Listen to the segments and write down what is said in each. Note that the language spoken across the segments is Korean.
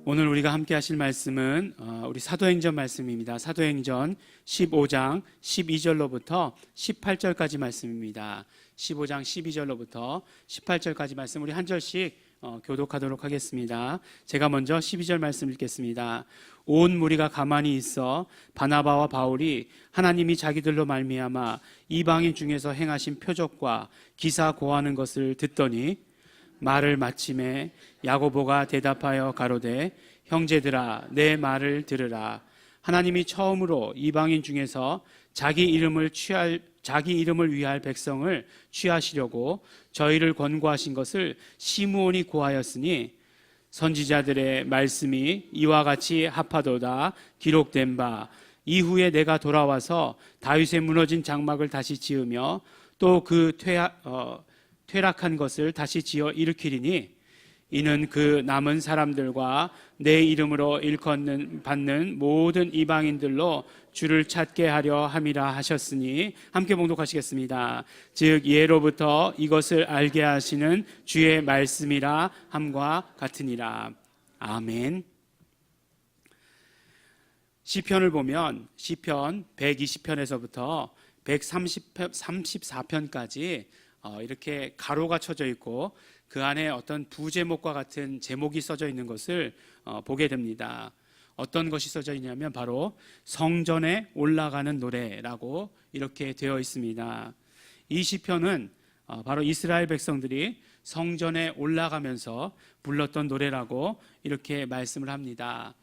오늘 우리가 함께 하실 말씀은 우리 사도행전 말씀입니다. 사도행전 15장 12절로부터 18절까지 말씀입니다. 15장 12절로부터 18절까지 말씀 우리 한 절씩 교독하도록 하겠습니다. 제가 먼저 12절 말씀 읽겠습니다. 온 무리가 가만히 있어 바나바와 바울이 하나님이 자기들로 말미암아 이방인 중에서 행하신 표적과 기사 고하는 것을 듣더니 말을 마침에 야고보가 대답하여 가로되 형제들아 내 말을 들으라. 하나님이 처음으로 이방인 중에서 자기 이름을 위할 백성을 취하시려고 저희를 권고하신 것을 시므온이 고하였으니 선지자들의 말씀이 이와 같이 합하도다 기록된 바 이후에 내가 돌아와서 다윗의 무너진 장막을 다시 지으며 또 그 퇴락한 것을 다시 지어 일으키리니 이는 그 남은 사람들과 내 이름으로 일컫는 모든 이방인들로 주를 찾게 하려 함이라 하셨으니 함께 봉독하시겠습니다. 즉 예로부터 이것을 알게 하시는 주의 말씀이라 함과 같으니라. 아멘. 시편을 보면 시편 120편에서부터 134편까지 이렇게 가로가 쳐져 있고 그 안에 어떤 부제목과 같은 제목이 써져 있는 것을 보게 됩니다. 어떤 것이 써져 있냐면 바로 성전에 올라가는 노래라고 이렇게 되어 있습니다. 이 시편은 바로 이스라엘 백성들이 성전에 올라가면서 불렀던 노래라고 이렇게 말씀을 합니다.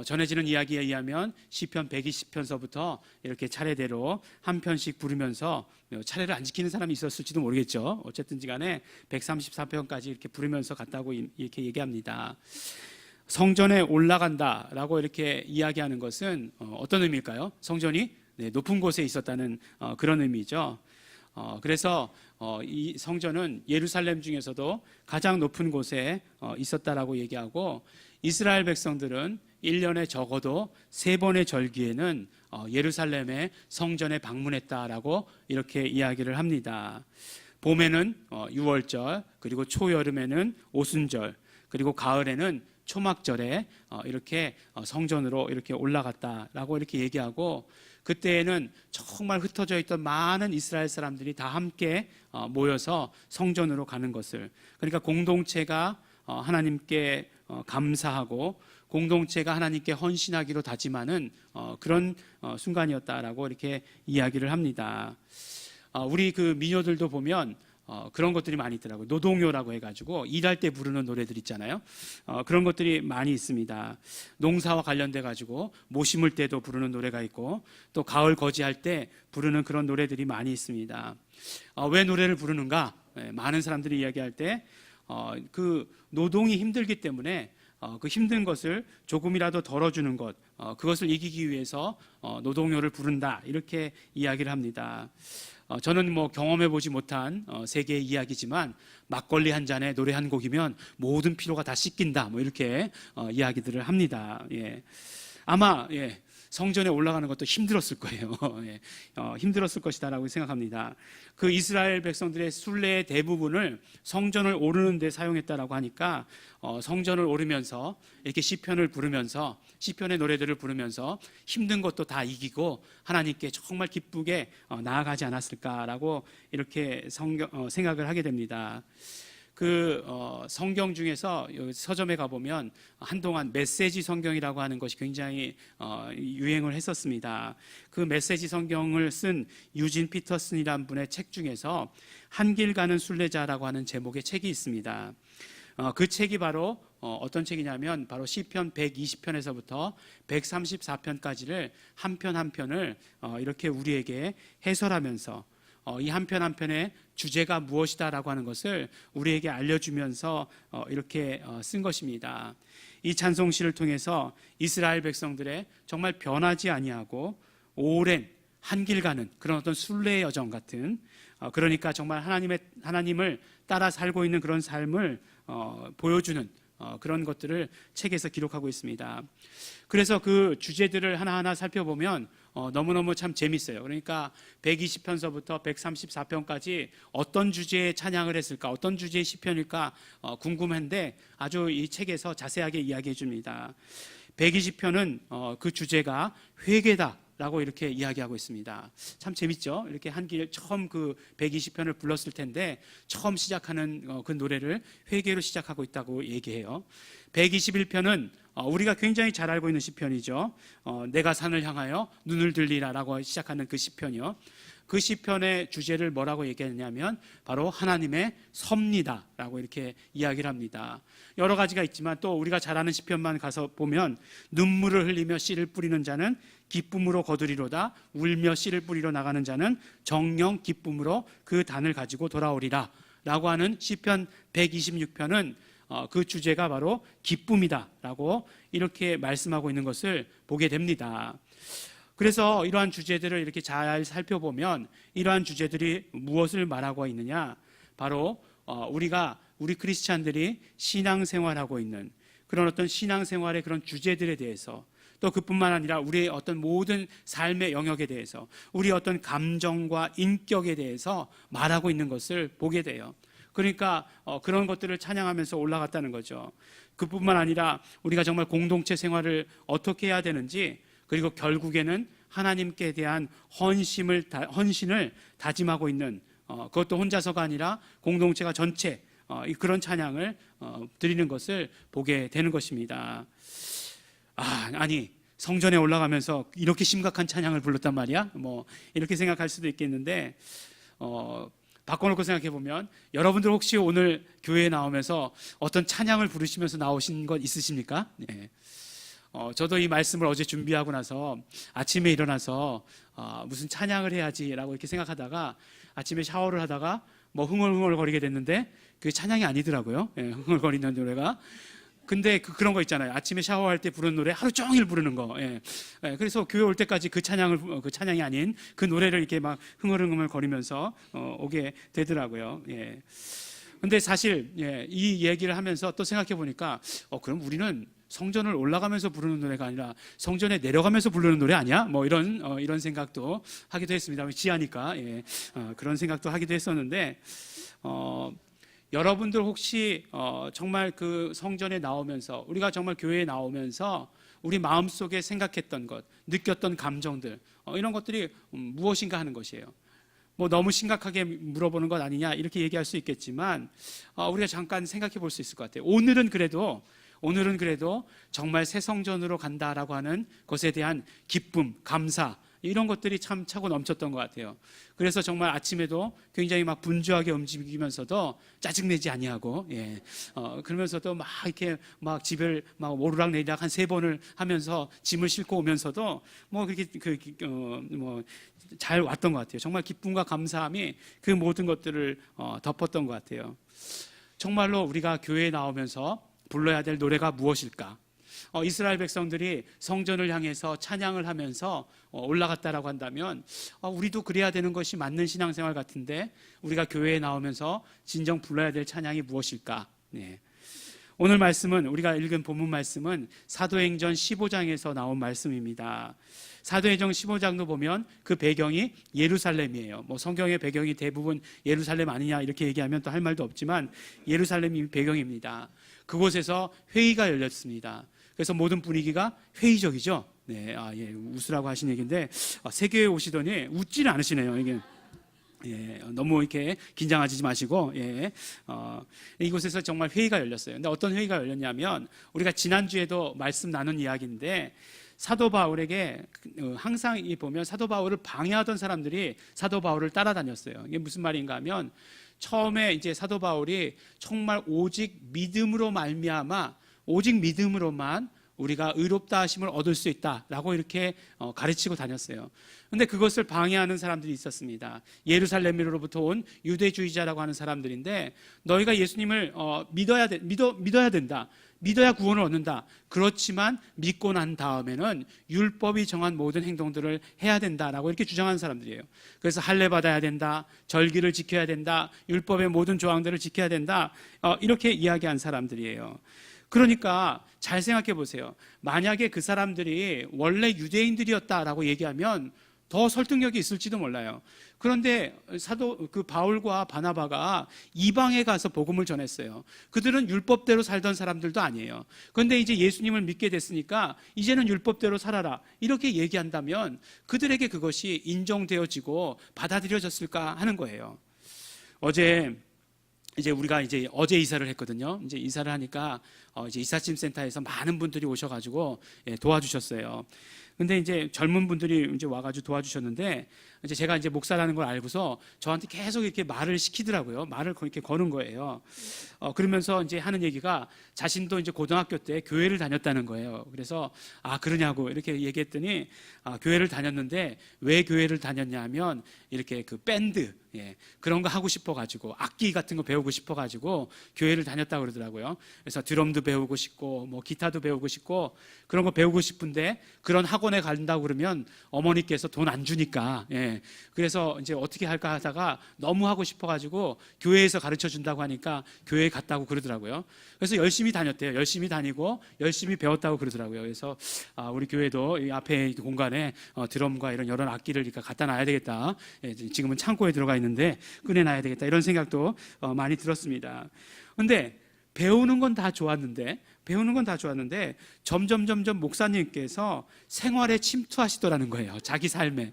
전해지는 이야기에 의하면 시편 120편서부터 이렇게 차례대로 한 편씩 부르면서 차례를 안 지키는 사람이 있었을지도 모르겠죠. 어쨌든지 간에 134편까지 이렇게 부르면서 갔다고 이렇게 얘기합니다. 성전에 올라간다라고 이렇게 이야기하는 것은 어떤 의미일까요? 성전이 높은 곳에 있었다는 그런 의미죠. 그래서 이 성전은 예루살렘 중에서도 가장 높은 곳에 있었다라고 얘기하고 이스라엘 백성들은 1년에 적어도 3번의 절기에는 예루살렘의 성전에 방문했다라고 이렇게 이야기를 합니다. 봄에는 유월절, 그리고 초여름에는 오순절, 그리고 가을에는 초막절에 이렇게 성전으로 이렇게 올라갔다라고 이렇게 얘기하고 그때에는 정말 흩어져 있던 많은 이스라엘 사람들이 다 함께 모여서 성전으로 가는 것을, 그러니까 공동체가 하나님께 감사하고 공동체가 하나님께 헌신하기로 다짐하는 그런 순간이었다라고 이렇게 이야기를 합니다. 우리 그 민요들도 보면 그런 것들이 많이 있더라고요. 노동요라고 해가지고 일할 때 부르는 노래들 있잖아요. 그런 것들이 많이 있습니다. 농사와 관련돼 가지고 모 심을 때도 부르는 노래가 있고 또 가을 거지할 때 부르는 그런 노래들이 많이 있습니다. 왜 노래를 부르는가? 많은 사람들이 이야기할 때 그 노동이 힘들기 때문에 그 힘든 것을 조금이라도 덜어주는 것, 그것을 이기기 위해서 노동요를 부른다 이렇게 이야기를 합니다. 저는 경험해보지 못한 세계의 이야기지만 막걸리 한 잔에 노래 한 곡이면 모든 피로가 다 씻긴다 이렇게 이야기들을 합니다. 아마 성전에 올라가는 것도 힘들었을 거예요. 힘들었을 것이다라고 생각합니다. 그 이스라엘 백성들의 순례의 대부분을 성전을 오르는 데 사용했다라고 하니까 성전을 오르면서 이렇게 시편을 부르면서 시편의 노래들을 부르면서 힘든 것도 다 이기고 하나님께 정말 기쁘게 나아가지 않았을까라고 이렇게 생각을 하게 됩니다. 그 성경 중에서 서점에 가보면 한동안 메시지 성경이라고 하는 것이 굉장히 유행을 했었습니다. 그 메시지 성경을 쓴 유진 피터슨이라는 분의 책 중에서 한 길 가는 순례자라고 하는 제목의 책이 있습니다. 그 책이 바로 어떤 책이냐면 바로 시편 120편에서부터 134편까지를 한 편 한 편을 이렇게 우리에게 해설하면서 이 한 편 한 편의 주제가 무엇이다라고 하는 것을 우리에게 알려주면서 이렇게 쓴 것입니다. 이 찬송시를 통해서 이스라엘 백성들의 정말 변하지 아니하고 오랜 한 길 가는 그런 어떤 순례의 여정 같은, 그러니까 정말 하나님을 따라 살고 있는 그런 삶을 보여주는 그런 것들을 책에서 기록하고 있습니다. 그래서 그 주제들을 하나하나 살펴보면 너무너무 참 재밌어요. 그러니까 120편서부터 134편까지 어떤 주제의 찬양을 했을까, 어떤 주제의 시편일까 궁금한데 아주 이 책에서 자세하게 이야기해 줍니다. 120편은 그 주제가 회개다 라고 이렇게 이야기하고 있습니다. 참 재밌죠? 이렇게 한길 처음 그 120편을 불렀을 텐데 처음 시작하는 그 노래를 회개로 시작하고 있다고 얘기해요. 121편은 우리가 굉장히 잘 알고 있는 시편이죠. 내가 산을 향하여 눈을 들리라 라고 시작하는 그 시편이요. 그 시편의 주제를 뭐라고 얘기했냐면 바로 하나님의 섭니다 라고 이렇게 이야기를 합니다. 여러 가지가 있지만 또 우리가 잘 아는 시편만 가서 보면 눈물을 흘리며 씨를 뿌리는 자는 기쁨으로 거두리로다, 울며 씨를 뿌리러 나가는 자는 정령 기쁨으로 그 단을 가지고 돌아오리라 라고 하는 시편 126편은 그 주제가 바로 기쁨이다 라고 이렇게 말씀하고 있는 것을 보게 됩니다. 그래서 이러한 주제들을 이렇게 잘 살펴보면 이러한 주제들이 무엇을 말하고 있느냐, 바로 우리 크리스찬들이 신앙생활하고 있는 그런 어떤 신앙생활의 그런 주제들에 대해서, 또 그뿐만 아니라 우리의 어떤 모든 삶의 영역에 대해서, 우리의 어떤 감정과 인격에 대해서 말하고 있는 것을 보게 돼요. 그러니까 그런 것들을 찬양하면서 올라갔다는 거죠. 그뿐만 아니라 우리가 정말 공동체 생활을 어떻게 해야 되는지, 그리고 결국에는 하나님께 대한 헌신을 다짐하고 있는, 그것도 혼자서가 아니라 공동체가 전체 그런 찬양을 드리는 것을 보게 되는 것입니다. 아니 성전에 올라가면서 이렇게 심각한 찬양을 불렀단 말이야? 뭐 이렇게 생각할 수도 있겠는데 바꿔놓고 생각해보면 여러분들 혹시 오늘 교회에 나오면서 어떤 찬양을 부르시면서 나오신 것 있으십니까? 네. 저도 이 말씀을 어제 준비하고 나서 아침에 일어나서 무슨 찬양을 해야지라고 이렇게 생각하다가 아침에 샤워를 하다가 뭐 흥얼흥얼거리게 됐는데 그게 찬양이 아니더라고요. 예, 흥얼거리는 노래가. 근데 그런 거 있잖아요. 아침에 샤워할 때 부르는 노래 하루 종일 부르는 거. 예. 그래서 교회 올 때까지 그 찬양이 아닌 그 노래를 이렇게 막 흥얼흥얼 거리면서 오게 되더라고요. 예. 근데 사실 이 얘기를 하면서 또 생각해 보니까 그럼 우리는 성전을 올라가면서 부르는 노래가 아니라 성전에 내려가면서 부르는 노래 아니야? 뭐 이런 생각도 하기도 했습니다. 지하니까 그런 생각도 하기도 했었는데 여러분들 혹시 정말 그 성전에 나오면서, 우리가 정말 교회에 나오면서 우리 마음속에 생각했던 것, 느꼈던 감정들, 이런 것들이 무엇인가 하는 것이에요. 뭐 너무 심각하게 물어보는 것 아니냐 이렇게 얘기할 수 있겠지만 우리가 잠깐 생각해 볼 수 있을 것 같아요. 오늘은 그래도 정말 새 성전으로 간다라고 하는 것에 대한 기쁨, 감사, 이런 것들이 참 차고 넘쳤던 것 같아요. 그래서 정말 아침에도 굉장히 막 분주하게 움직이면서도 짜증내지 아니하고, 그러면서도 막 이렇게 막 집을 막 오르락내리락 한 3번을 하면서 짐을 싣고 오면서도 뭐 그렇게 잘 왔던 것 같아요. 정말 기쁨과 감사함이 그 모든 것들을 덮었던 것 같아요. 정말로 우리가 교회에 나오면서 불러야 될 노래가 무엇일까? 이스라엘 백성들이 성전을 향해서 찬양을 하면서 올라갔다라고 한다면 우리도 그래야 되는 것이 맞는 신앙생활 같은데, 우리가 교회에 나오면서 진정 불러야 될 찬양이 무엇일까? 오늘 말씀은, 우리가 읽은 본문 말씀은 사도행전 15장에서 나온 말씀입니다. 사도행전 15장도 보면 그 배경이 예루살렘이에요. 뭐 성경의 배경이 대부분 예루살렘 아니냐 이렇게 얘기하면 또 할 말도 없지만 예루살렘이 배경입니다. 그곳에서 회의가 열렸습니다. 그래서 모든 분위기가 회의적이죠. 웃으라고 하신 얘기인데 세교에 오시더니 웃지는 않으시네요. 이게 너무 이렇게 긴장하지 마시고 이곳에서 정말 회의가 열렸어요. 근데 어떤 회의가 열렸냐면, 우리가 지난주에도 말씀 나눈 이야기인데, 사도 바울에게 항상 보면 사도 바울을 방해하던 사람들이 사도 바울을 따라다녔어요. 이게 무슨 말인가 하면, 처음에 이제 사도 바울이 정말 오직 믿음으로 말미암아, 오직 믿음으로만 우리가 의롭다 하심을 얻을 수 있다라고 이렇게 가르치고 다녔어요. 그런데 그것을 방해하는 사람들이 있었습니다. 예루살렘으로부터 온 유대주의자라고 하는 사람들인데, 너희가 예수님을 믿어야 된다. 믿어야 구원을 얻는다. 그렇지만 믿고 난 다음에는 율법이 정한 모든 행동들을 해야 된다라고 이렇게 주장하는 사람들이에요. 그래서 할례 받아야 된다, 절기를 지켜야 된다, 율법의 모든 조항들을 지켜야 된다, 이렇게 이야기한 사람들이에요. 그러니까 잘 생각해 보세요. 만약에 그 사람들이 원래 유대인들이었다라고 얘기하면 더 설득력이 있을지도 몰라요. 그런데 사도 그 바울과 바나바가 이방에 가서 복음을 전했어요. 그들은 율법대로 살던 사람들도 아니에요. 그런데 이제 예수님을 믿게 됐으니까 이제는 율법대로 살아라 이렇게 얘기한다면 그들에게 그것이 인정되어지고 받아들여졌을까 하는 거예요. 어제 우리가 어제 이사를 했거든요. 이제 이사를 하니까 이제 이삿짐 센터에서 많은 분들이 오셔가지고 도와주셨어요. 근데 이제 젊은 분들이 이제 와가지고 도와주셨는데, 이제 제가 이제 목사라는 걸 알고서 저한테 계속 이렇게 말을 시키더라고요. 말을 이렇게 거는 거예요. 그러면서 이제 하는 얘기가 자신도 이제 고등학교 때 교회를 다녔다는 거예요. 그래서 그러냐고 이렇게 얘기했더니 교회를 다녔는데 왜 교회를 다녔냐 하면 이렇게 그 밴드 그런 거 하고 싶어가지고 악기 같은 거 배우고 싶어가지고 교회를 다녔다고 그러더라고요. 그래서 드럼도 배우고 싶고 뭐 기타도 배우고 싶고 그런 거 배우고 싶은데 그런 학원에 간다고 그러면 어머니께서 돈 안 주니까 그래서 이제 어떻게 할까 하다가 너무 하고 싶어가지고 교회에서 가르쳐 준다고 하니까 교회에 갔다고 그러더라고요. 그래서 열심히 다녔대요. 열심히 다니고 열심히 배웠다고 그러더라고요. 그래서 우리 교회도 이 앞에 공간에 드럼과 이런 여러 악기를 갖다 놔야 되겠다. 지금은 창고에 들어가 있는데 꺼내놔야 되겠다 이런 생각도 많이 들었습니다. 그런데 배우는 건 다 좋았는데 점점 목사님께서 생활에 침투하시더라는 거예요. 자기 삶에.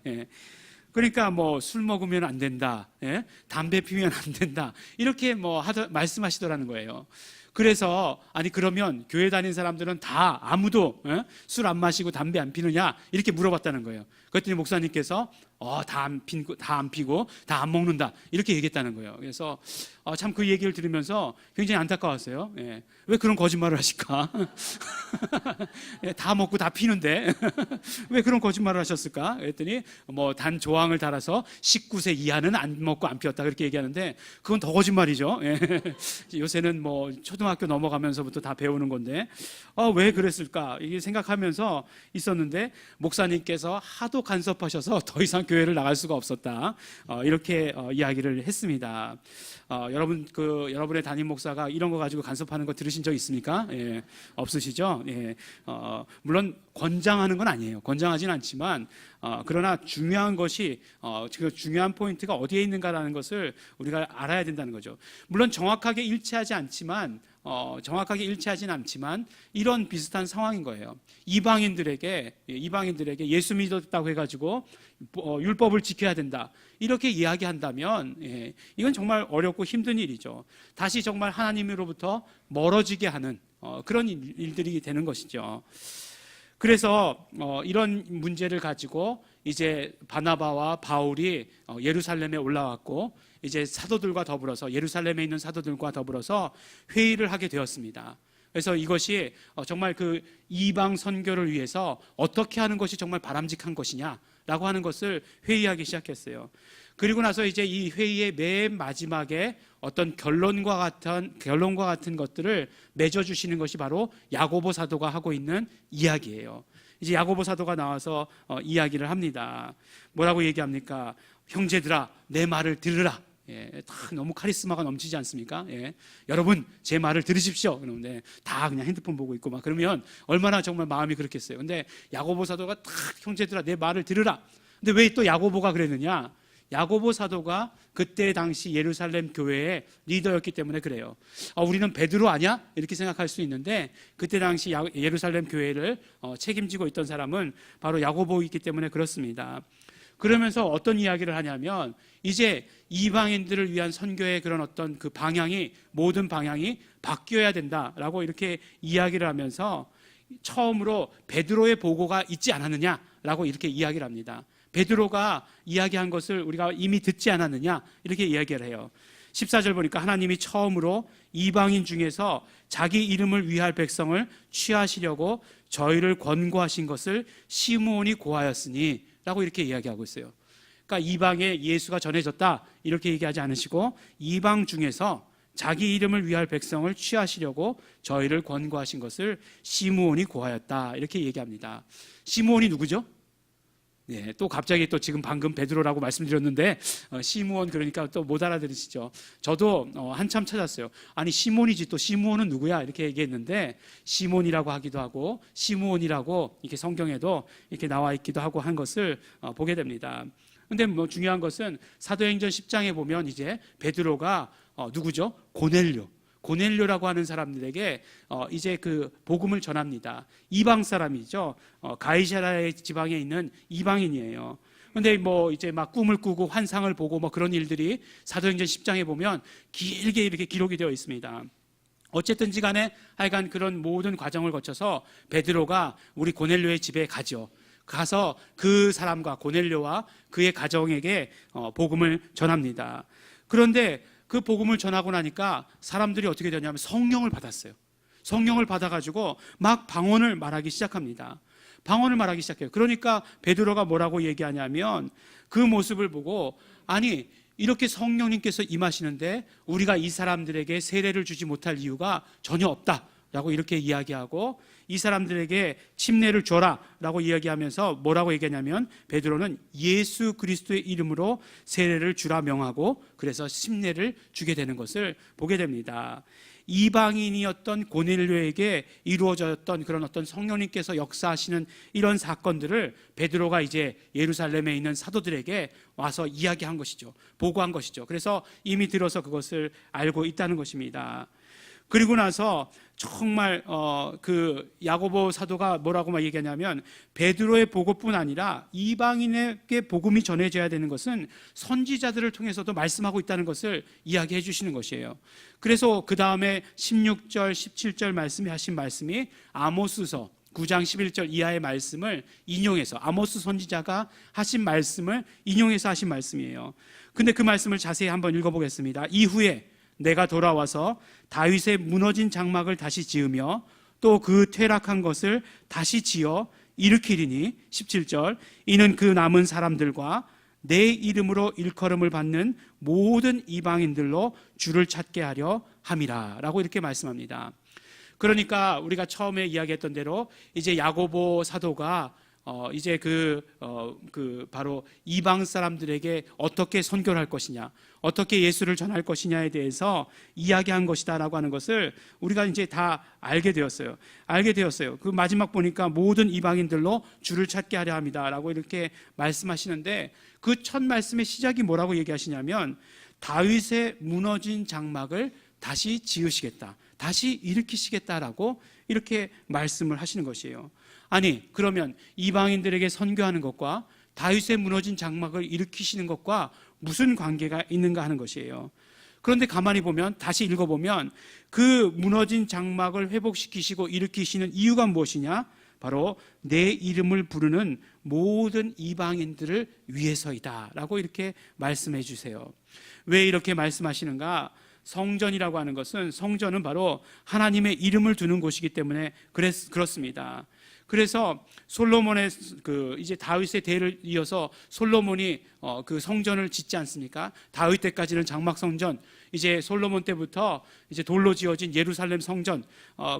그러니까 뭐 술 먹으면 안 된다, 담배 피우면 안 된다 이렇게 말씀하시더라는 거예요. 그래서 그러면 교회 다니는 사람들은 다 아무도 술 안 마시고 담배 안 피느냐 이렇게 물어봤다는 거예요. 그랬더니 목사님께서 다 안 피고 다 안 먹는다 이렇게 얘기했다는 거예요. 그래서 참 그 얘기를 들으면서 굉장히 안타까웠어요. 왜 그런 거짓말을 하실까? 다 먹고 다 피는데 왜 그런 거짓말을 하셨을까? 그랬더니 단 조항을 달아서 19세 이하는 안 먹고 안 피웠다 그렇게 얘기하는데 그건 더 거짓말이죠. 요새는 초등학교 넘어가면서부터 다 배우는 건데 왜 그랬을까 이게 생각하면서 있었는데 목사님께서 하도 간섭하셔서 더 이상 교회를 나갈 수가 없었다 이렇게 이야기를 했습니다. 여러분의 담임 목사가 이런 거 가지고 간섭하는 거 들으신 적 있습니까? 없으시죠? 물론 권장하는 건 아니에요. 권장하진 않지만 그러나 중요한 것이 중요한 포인트가 어디에 있는가라는 것을 우리가 알아야 된다는 거죠. 물론 정확하게 일치하진 않지만 이런 비슷한 상황인 거예요. 이방인들에게 예수 믿었다고 해가지고 율법을 지켜야 된다 이렇게 이야기한다면 이건 정말 어렵고 힘든 일이죠. 다시 정말 하나님으로부터 멀어지게 하는 그런 일들이 되는 것이죠. 그래서 이런 문제를 가지고 이제 바나바와 바울이 예루살렘에 올라왔고 이제 사도들과 더불어서 예루살렘에 있는 사도들과 더불어서 회의를 하게 되었습니다. 그래서 이것이 정말 그 이방 선교를 위해서 어떻게 하는 것이 정말 바람직한 것이냐라고 하는 것을 회의하기 시작했어요. 그리고 나서 이제 이 회의의 맨 마지막에 어떤 결론과 같은 것들을 맺어주시는 것이 바로 야고보 사도가 하고 있는 이야기예요. 이제 야고보 사도가 나와서 이야기를 합니다. 뭐라고 얘기합니까? 형제들아, 내 말을 들으라. 다 너무 카리스마가 넘치지 않습니까? 여러분 제 말을 들으십시오. 그런데 다 그냥 핸드폰 보고 있고 막 그러면 얼마나 정말 마음이 그렇겠어요. 근데 야고보 사도가 딱 형제들아 내 말을 들으라. 근데 왜 또 야고보가 그랬느냐? 야고보 사도가 그때 당시 예루살렘 교회의 리더였기 때문에 그래요. 우리는 베드로 아니야? 이렇게 생각할 수 있는데 그때 당시 예루살렘 교회를 책임지고 있던 사람은 바로 야고보이기 때문에 그렇습니다. 그러면서 어떤 이야기를 하냐면 이제 이방인들을 위한 선교의 그런 어떤 그 모든 방향이 바뀌어야 된다라고 이렇게 이야기를 하면서 처음으로 베드로의 보고가 있지 않았느냐라고 이렇게 이야기를 합니다. 베드로가 이야기한 것을 우리가 이미 듣지 않았느냐 이렇게 이야기를 해요. 14절 보니까 하나님이 처음으로 이방인 중에서 자기 이름을 위할 백성을 취하시려고 저희를 권고하신 것을 시므온이 고하였으니 라고 이렇게 이야기하고 있어요. 그러니까 이방에 예수가 전해졌다 이렇게 얘기하지 않으시고 이방 중에서 자기 이름을 위할 백성을 취하시려고 저희를 권고하신 것을 시므온이 고하였다 이렇게 얘기합니다. 시므온이 누구죠? 네, 또 갑자기 또 지금 방금 베드로라고 말씀드렸는데 시므온 그러니까 또 못 알아들으시죠. 저도 한참 찾았어요. 아니 시몬이지 또 시므온은 누구야 이렇게 얘기했는데 시몬이라고 하기도 하고 시므온이라고 이렇게 성경에도 이렇게 나와 있기도 하고 한 것을 보게 됩니다. 근데 뭐 중요한 것은 사도행전 10장에 보면 이제 베드로가 누구죠? 고넬료라고 하는 사람들에게 이제 그 복음을 전합니다. 이방 사람이죠. 가이사랴의 지방에 있는 이방인이에요. 근데 뭐 이제 막 꿈을 꾸고 환상을 보고 뭐 그런 일들이 사도행전 10장에 보면 길게 이렇게 기록이 되어 있습니다. 어쨌든지 간에 하여간 그런 모든 과정을 거쳐서 베드로가 우리 고넬료의 집에 가죠. 가서 그 사람과 고넬료와 그의 가정에게 복음을 전합니다. 그런데 그 복음을 전하고 나니까 사람들이 어떻게 되냐면 성령을 받았어요. 성령을 받아가지고 막 방언을 말하기 시작합니다. 방언을 말하기 시작해요. 그러니까 베드로가 뭐라고 얘기하냐면 그 모습을 보고 아니 이렇게 성령님께서 임하시는데 우리가 이 사람들에게 세례를 주지 못할 이유가 전혀 없다라고 이렇게 이야기하고 이 사람들에게 침례를 줘라 라고 이야기하면서 뭐라고 얘기하냐면 베드로는 예수 그리스도의 이름으로 세례를 주라 명하고 그래서 침례를 주게 되는 것을 보게 됩니다. 이방인이었던 고넬료에게 이루어졌던 그런 어떤 성령님께서 역사하시는 이런 사건들을 베드로가 이제 예루살렘에 있는 사도들에게 와서 이야기한 것이죠. 보고한 것이죠. 그래서 이미 들어서 그것을 알고 있다는 것입니다. 그리고 나서 정말 그 야고보 사도가 뭐라고 막 얘기하냐면 베드로의 보고뿐 아니라 이방인에게 복음이 전해져야 되는 것은 선지자들을 통해서도 말씀하고 있다는 것을 이야기해 주시는 것이에요. 그래서 그 다음에 16절 17절 말씀에 하신 말씀이 아모스서 9장 11절 이하의 말씀을 인용해서 아모스 선지자가 하신 말씀을 인용해서 하신 말씀이에요. 근데 그 말씀을 자세히 한번 읽어보겠습니다. 이후에 내가 돌아와서 다윗의 무너진 장막을 다시 지으며 또 그 퇴락한 것을 다시 지어 일으키리니 17절 이는 그 남은 사람들과 내 이름으로 일컬음을 받는 모든 이방인들로 주를 찾게 하려 함이라 라고 이렇게 말씀합니다. 그러니까 우리가 처음에 이야기했던 대로 이제 야고보 사도가 이제 바로 이방 사람들에게 어떻게 선교를 할 것이냐, 어떻게 예수를 전할 것이냐에 대해서 이야기한 것이다라고 하는 것을 우리가 이제 다 알게 되었어요. 그 마지막 보니까 모든 이방인들로 주를 찾게 하려 합니다라고 이렇게 말씀하시는데 그 첫 말씀의 시작이 뭐라고 얘기하시냐면 다윗의 무너진 장막을 다시 지으시겠다, 다시 일으키시겠다라고 이렇게 말씀을 하시는 것이에요. 아니 그러면 이방인들에게 선교하는 것과 다윗의 무너진 장막을 일으키시는 것과 무슨 관계가 있는가 하는 것이에요. 그런데 가만히 보면 다시 읽어보면 그 무너진 장막을 회복시키시고 일으키시는 이유가 무엇이냐? 바로 내 이름을 부르는 모든 이방인들을 위해서이다 라고 이렇게 말씀해 주세요. 왜 이렇게 말씀하시는가? 성전이라고 하는 것은 성전은 바로 하나님의 이름을 두는 곳이기 때문에 그렇습니다. 그래서 솔로몬의 이제 다윗의 대를 이어서 솔로몬이 그 성전을 짓지 않습니까? 다윗 때까지는 장막 성전, 이제 솔로몬 때부터 이제 돌로 지어진 예루살렘 성전,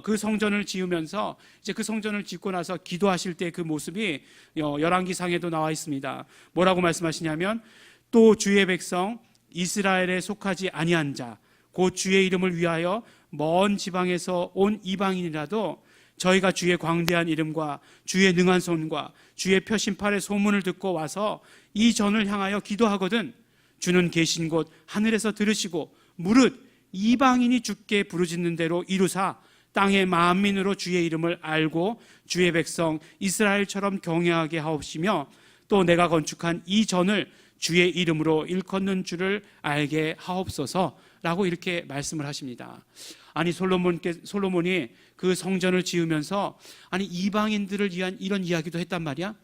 그 성전을 지으면서 이제 그 성전을 짓고 나서 기도하실 때 그 모습이 열왕기상에도 나와 있습니다. 뭐라고 말씀하시냐면 또 주의 백성 이스라엘에 속하지 아니한 자, 곧 주의 이름을 위하여 먼 지방에서 온 이방인이라도 저희가 주의 광대한 이름과 주의 능한 손과 주의 펴신 팔의 소문을 듣고 와서 이 전을 향하여 기도하거든 주는 계신 곳 하늘에서 들으시고 무릇 이방인이 주께 부르짖는 대로 이루사 땅의 만민으로 주의 이름을 알고 주의 백성 이스라엘처럼 경외하게 하옵시며 또 내가 건축한 이 전을 주의 이름으로 일컫는 줄을 알게 하옵소서라고 이렇게 말씀을 하십니다. 아니 솔로몬이 그 성전을 지으면서 아니 이방인들을 위한 이런 이야기도 했단 말이야.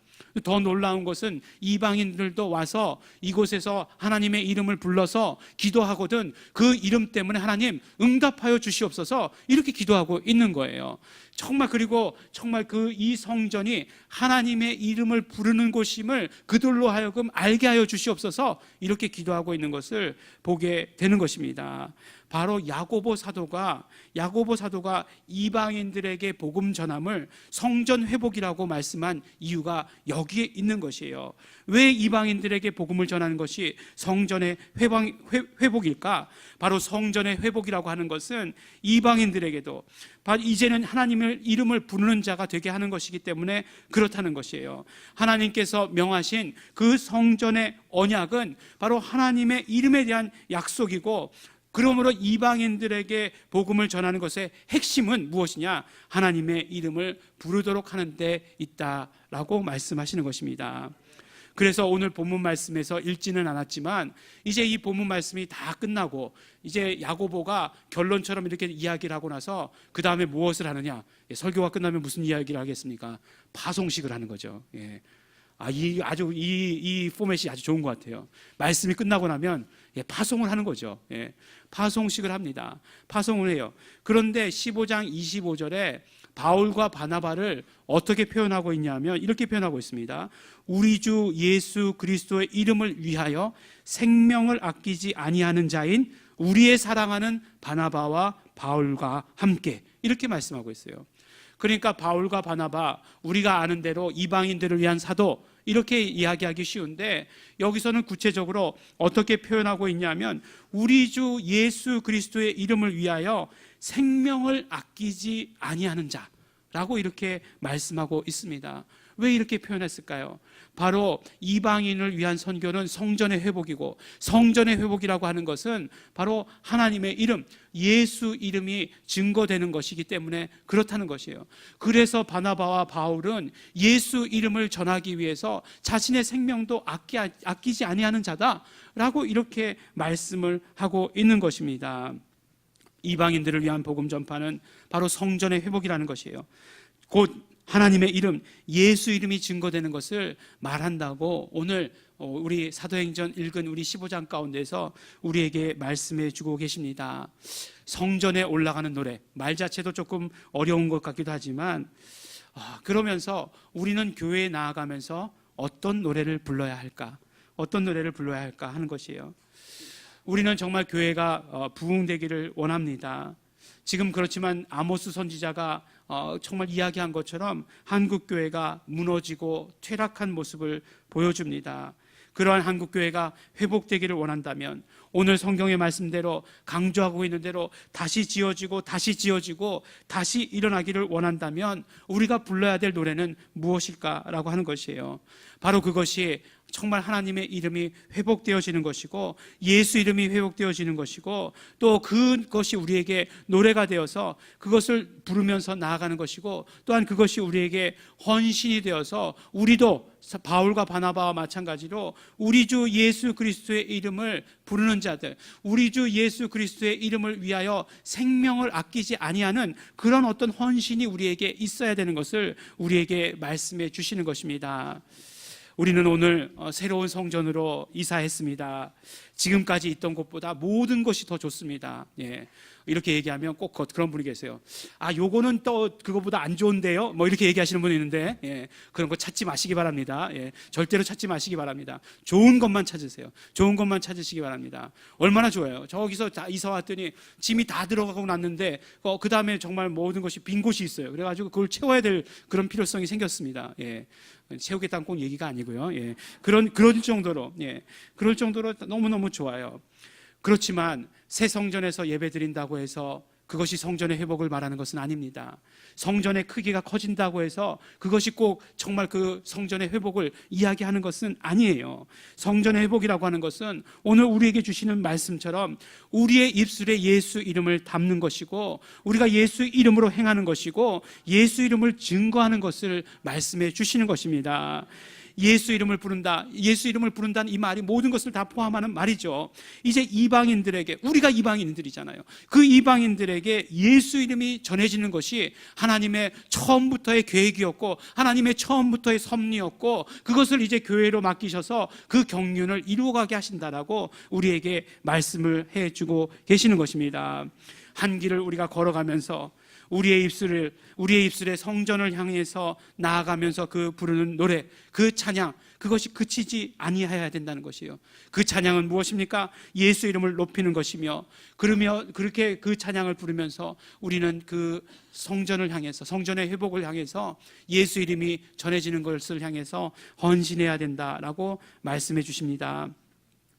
더 놀라운 것은 이방인들도 와서 이곳에서 하나님의 이름을 불러서 기도하거든 그 이름 때문에 하나님 응답하여 주시옵소서 이렇게 기도하고 있는 거예요. 그리고 정말 이 성전이 하나님의 이름을 부르는 곳임을 그들로 하여금 알게 하여 주시옵소서, 이렇게 기도하고 있는 것을 보게 되는 것입니다. 바로 야고보 사도가 이방인들에게 복음 전함을 성전 회복이라고 말씀한 이유가 여기에 있는 것이에요. 왜 이방인들에게 복음을 전하는 것이 성전의 회복일까? 바로 성전의 회복이라고 하는 것은 이방인들에게도 이제는 하나님의 이름을 부르는 자가 되게 하는 것이기 때문에 그렇다는 것이에요. 하나님께서 명하신 그 성전의 언약은 바로 하나님의 이름에 대한 약속이고, 그러므로 이방인들에게 복음을 전하는 것의 핵심은 무엇이냐? 하나님의 이름을 부르도록 하는 데 있다라고 말씀하시는 것입니다. 그래서 오늘 본문 말씀에서 읽지는 않았지만 이제 이 본문 말씀이 다 끝나고 이제 야고보가 결론처럼 이렇게 이야기를 하고 나서 그 다음에 무엇을 하느냐? 설교가 끝나면 무슨 이야기를 하겠습니까? 파송식을 하는 거죠. 이 포맷이 아주 좋은 것 같아요. 말씀이 끝나고 나면 파송을 하는 거죠. 파송식을 합니다. 파송을 해요. 그런데 15장 25절에 바울과 바나바를 어떻게 표현하고 있냐면 이렇게 표현하고 있습니다. 우리 주 예수 그리스도의 이름을 위하여 생명을 아끼지 아니하는 자인 우리의 사랑하는 바나바와 바울과 함께, 이렇게 말씀하고 있어요. 그러니까 바울과 바나바, 우리가 아는 대로 이방인들을 위한 사도, 이렇게 이야기하기 쉬운데 여기서는 구체적으로 어떻게 표현하고 있냐면 우리 주 예수 그리스도의 이름을 위하여 생명을 아끼지 아니하는 자라고 이렇게 말씀하고 있습니다. 왜 이렇게 표현했을까요? 바로 이방인을 위한 선교는 성전의 회복이고, 성전의 회복이라고 하는 것은 바로 하나님의 이름, 예수 이름이 증거되는 것이기 때문에 그렇다는 것이에요. 그래서 바나바와 바울은 예수 이름을 전하기 위해서 자신의 생명도 아끼지 아니하는 자다라고 이렇게 말씀을 하고 있는 것입니다. 이방인들을 위한 복음 전파는 바로 성전의 회복이라는 것이에요. 곧 하나님의 이름, 예수 이름이 증거되는 것을 말한다고 오늘 우리 사도행전 읽은 우리 15장 가운데서 우리에게 말씀해 주고 계십니다. 성전에 올라가는 노래, 말 자체도 조금 어려운 것 같기도 하지만 그러면서 우리는 교회에 나아가면서 어떤 노래를 불러야 할까? 어떤 노래를 불러야 할까 하는 것이에요. 우리는 정말 교회가 부흥되기를 원합니다. 지금 그렇지만 아모스 선지자가 정말 이야기한 것처럼 한국교회가 무너지고 퇴락한 모습을 보여줍니다. 그러한 한국교회가 회복되기를 원한다면 오늘 성경의 말씀대로 강조하고 있는 대로 다시 지어지고 다시 일어나기를 원한다면 우리가 불러야 될 노래는 무엇일까라고 하는 것이에요. 바로 그것이 정말 하나님의 이름이 회복되어지는 것이고 예수 이름이 회복되어지는 것이고 또 그것이 우리에게 노래가 되어서 그것을 부르면서 나아가는 것이고 또한 그것이 우리에게 헌신이 되어서 우리도 바울과 바나바와 마찬가지로 우리 주 예수 그리스도의 이름을 부르는 자들, 우리 주 예수 그리스도의 이름을 위하여 생명을 아끼지 아니하는 그런 어떤 헌신이 우리에게 있어야 되는 것을 우리에게 말씀해 주시는 것입니다. 우리는 오늘 새로운 성전으로 이사했습니다. 지금까지 있던 곳보다 모든 것이 더 좋습니다. 이렇게 얘기하면 꼭 그런 분이 계세요. 요거는 또 그거보다 안 좋은데요? 이렇게 얘기하시는 분이 있는데, 그런 거 찾지 마시기 바랍니다. 절대로 찾지 마시기 바랍니다. 좋은 것만 찾으세요. 좋은 것만 찾으시기 바랍니다. 얼마나 좋아요. 저기서 다 이사 왔더니 짐이 다 들어가고 났는데, 그 다음에 정말 모든 것이 빈 곳이 있어요. 그래가지고 그걸 채워야 될 그런 필요성이 생겼습니다. 채우겠다는 꼭 얘기가 아니고요. 그럴 정도로 너무너무 좋아요. 그렇지만 새 성전에서 예배 드린다고 해서 그것이 성전의 회복을 말하는 것은 아닙니다. 성전의 크기가 커진다고 해서 그것이 꼭 정말 그 성전의 회복을 이야기하는 것은 아니에요. 성전의 회복이라고 하는 것은 오늘 우리에게 주시는 말씀처럼 우리의 입술에 예수 이름을 담는 것이고 우리가 예수 이름으로 행하는 것이고 예수 이름을 증거하는 것을 말씀해 주시는 것입니다. 예수 이름을 부른다. 예수 이름을 부른다는 이 말이 모든 것을 다 포함하는 말이죠. 이제 이방인들에게, 우리가 이방인들이잖아요. 그 이방인들에게 예수 이름이 전해지는 것이 하나님의 처음부터의 계획이었고 하나님의 처음부터의 섭리였고 그것을 이제 교회로 맡기셔서 그 경륜을 이루어가게 하신다라고 우리에게 말씀을 해주고 계시는 것입니다. 한 길을 우리가 걸어가면서 우리의 입술에 성전을 향해서 나아가면서 그 부르는 노래, 그 찬양, 그것이 그치지 아니해야 된다는 것이에요. 그 찬양은 무엇입니까? 예수 이름을 높이는 것이며, 그렇게 그 찬양을 부르면서 우리는 그 성전을 향해서, 성전의 회복을 향해서 예수 이름이 전해지는 것을 향해서 헌신해야 된다라고 말씀해 주십니다.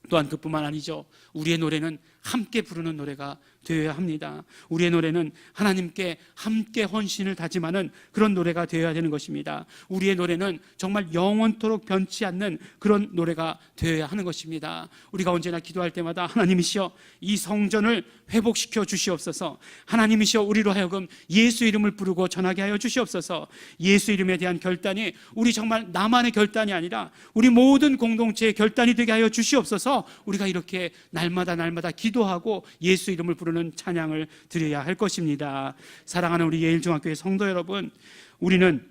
또한 그뿐만 아니죠. 우리의 노래는 함께 부르는 노래가 되어야 합니다. 우리의 노래는 하나님께 함께 헌신을 다짐하는 그런 노래가 되어야 되는 것입니다. 우리의 노래는 정말 영원토록 변치 않는 그런 노래가 되어야 하는 것입니다. 우리가 언제나 기도할 때마다 하나님이시여 이 성전을 회복시켜 주시옵소서. 하나님이시여 우리로 하여금 예수 이름을 부르고 전하게 하여 주시옵소서. 예수 이름에 대한 결단이 우리 정말 나만의 결단이 아니라 우리 모든 공동체의 결단이 되게 하여 주시옵소서. 우리가 이렇게 날마다 기도하고 예수 이름을 부르는 찬양을 드려야 할 것입니다. 사랑하는 우리 예일중학교의 성도 여러분, 우리는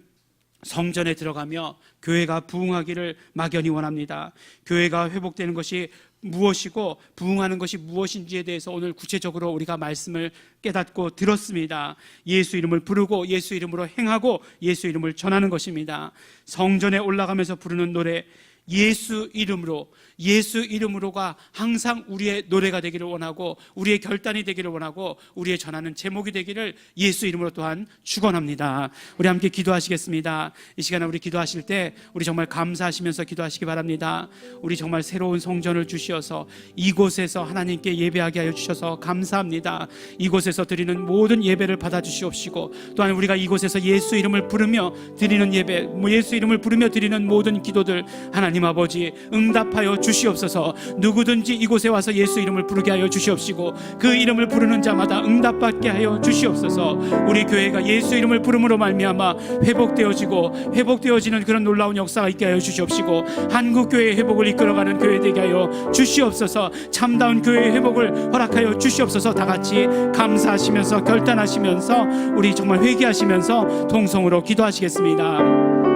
성전에 들어가며 교회가 부흥하기를 막연히 원합니다. 교회가 회복되는 것이 무엇이고 부흥하는 것이 무엇인지에 대해서 오늘 구체적으로 우리가 말씀을 깨닫고 들었습니다. 예수 이름을 부르고 예수 이름으로 행하고 예수 이름을 전하는 것입니다. 성전에 올라가면서 부르는 노래, 예수 이름으로가 항상 우리의 노래가 되기를 원하고 우리의 결단이 되기를 원하고 우리의 전하는 제목이 되기를 예수 이름으로 또한 축원합니다. 우리 함께 기도하시겠습니다. 이 시간에 우리 기도하실 때 우리 정말 감사하시면서 기도하시기 바랍니다. 우리 정말 새로운 성전을 주시어서 이곳에서 하나님께 예배하게 하여 주셔서 감사합니다. 이곳에서 드리는 모든 예배를 받아주시옵시고 또한 우리가 이곳에서 예수 이름을 부르며 드리는 예배, 예수 이름을 부르며 드리는 모든 기도들 하나님 아버지 응답하여 주시옵소서. 누구든지 이곳에 와서 예수 이름을 부르게 하여 주시옵시고 그 이름을 부르는 자마다 응답받게 하여 주시옵소서. 우리 교회가 예수 이름을 부름으로 말미암아 회복되어지는 그런 놀라운 역사가 있게 하여 주시옵시고 한국교회의 회복을 이끌어가는 교회 되게 하여 주시옵소서. 참다운 교회의 회복을 허락하여 주시옵소서. 다 같이 감사하시면서 결단하시면서 우리 정말 회개하시면서 통성으로 기도하시겠습니다.